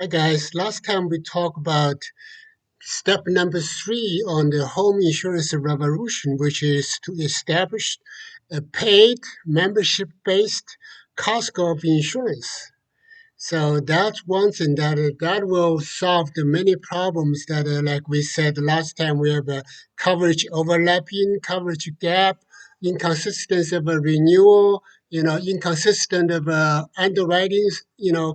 Hi guys, last time we talked about step number three on the home insurance revolution, which is to establish a paid membership based Costco of insurance. So that's one thing that will solve the many problems that, like we said last time, we have a coverage overlapping, coverage gap, inconsistency of a renewal, inconsistent of underwriting,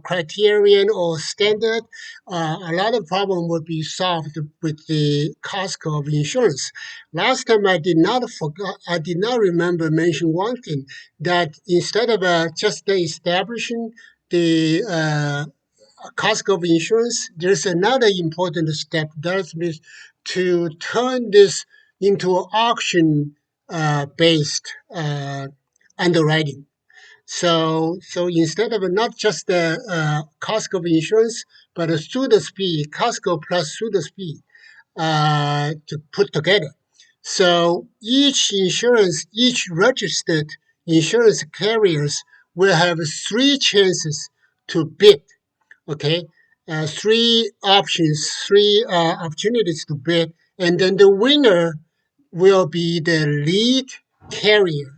criterion or standard. A lot of problem would be solved with the Costco of insurance. Last time I did not remember mention one thing that instead of just establishing the Costco of insurance, there's another important step. That is to turn this into auction based underwriting. So instead of not just the Costco of insurance, but a pseudo speed, Costco plus pseudo speed to put together. So each registered insurance carriers will have three chances to bid. Okay, three options, three opportunities to bid, and then the winner will be the lead carrier.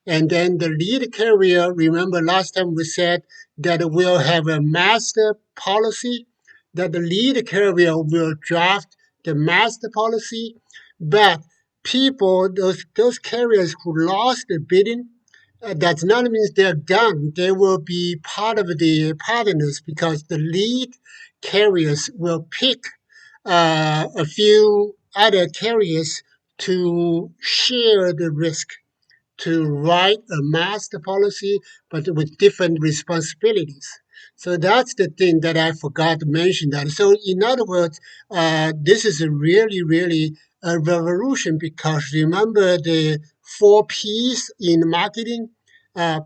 And then the lead carrier, remember last time we said that we'll have a master policy, that the lead carrier will draft the master policy, but those carriers who lost the bidding, does not mean they're done. They will be part of the partners because the lead carriers will pick a few other carriers to share the risk, to write a master policy, but with different responsibilities. So that's the thing that I forgot to mention. That so, in other words, this is a really a revolution because remember the four P's in marketing: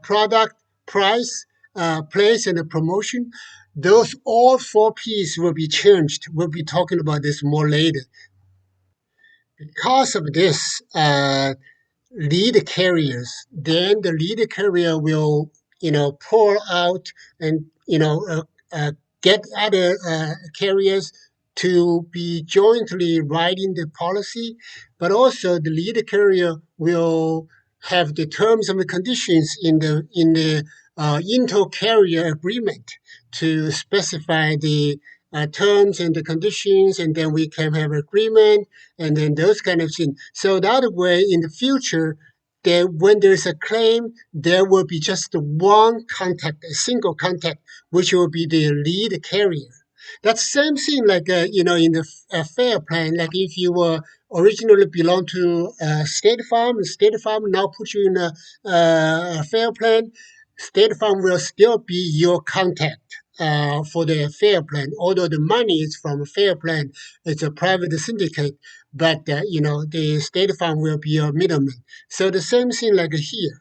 product, price, place, and promotion. Those all four P's will be changed. We'll be talking about this more later. Because of this, lead carriers, then the lead carrier will, pour out and, get other carriers to be jointly writing the policy, but also the lead carrier will have the terms and the conditions in the inter-carrier agreement to specify the terms and the conditions, and then we can have agreement and then those kind of things. So that way, in the future, there when there's a claim, there will be just one contact, a single contact, which will be the lead carrier. That's same thing like in the fair plan. Like if you were originally belong to State Farm now put you in a fair plan, State Farm will still be your contact for the fair plan. Although the money is from a fair plan, it's a private syndicate, but the State Farm will be your middleman. So the same thing like here.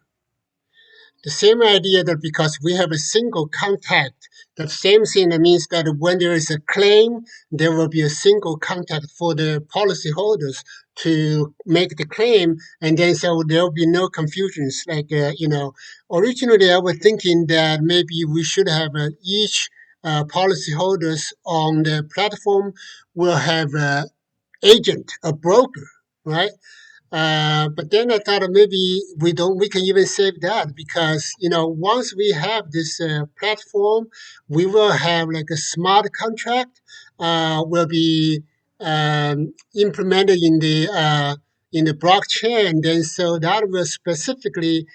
The same idea that because we have a single contact, the same thing that means that when there is a claim, there will be a single contact for the policyholders to make the claim, and then so there will be no confusions. Like originally I was thinking that maybe we should have each policyholders on the platform will have a agent, a broker, right? But then I thought maybe we can even save that because once we have this platform, we will have like a smart contract will be implemented in the blockchain. Then so that will specifically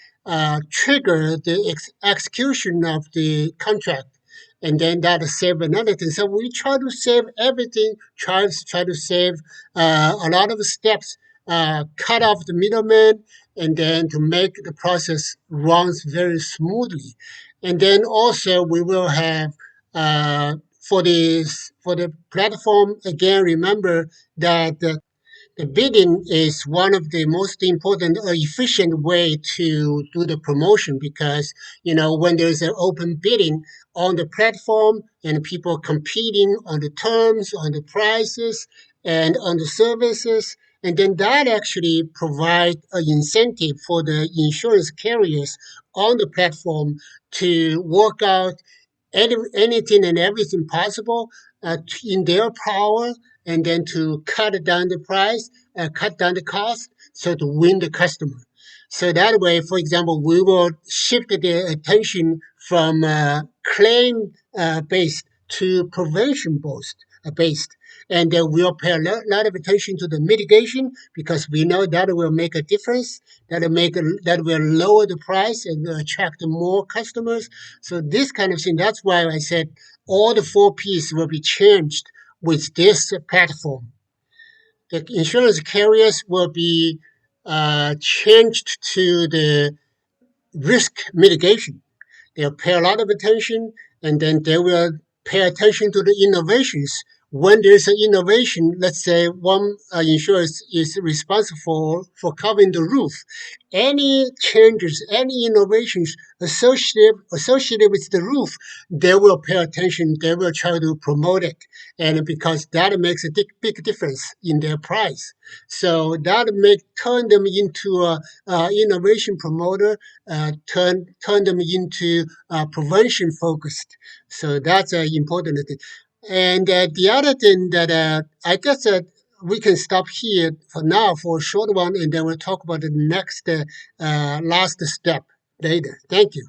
trigger the execution of the contract. And then that save another thing. So we try to save everything. Try to save a lot of steps, cut off the middleman, and then to make the process runs very smoothly. And then also we will have for the platform again. Remember that the bidding is one of the most important or efficient way to do the promotion because when there's an open bidding on the platform and people competing on the terms, on the prices, and on the services, and then that actually provides an incentive for the insurance carriers on the platform to work out anything and everything possible in their power, and then to cut down the price, cut down the cost, so to win the customer. So that way, for example, we will shift the attention from claim based to prevention based. And we'll pay a lot of attention to the mitigation because we know that will make a difference. That will lower the price and attract more customers. So this kind of thing. That's why I said all the four P's will be changed with this platform. The insurance carriers will be changed to the risk mitigation. They'll pay a lot of attention, and then they will pay attention to the innovations. When there's an innovation, let's say one insurer is responsible for covering the roof. Any changes, any innovations associated with the roof, they will pay attention. They will try to promote it, and because that makes a big difference in their price. So that may turn them into a innovation promoter, turn them into prevention focused. So that's important thing. And the other thing that I guess we can stop here for now for a short one, and then we'll talk about the next last step later. Thank you.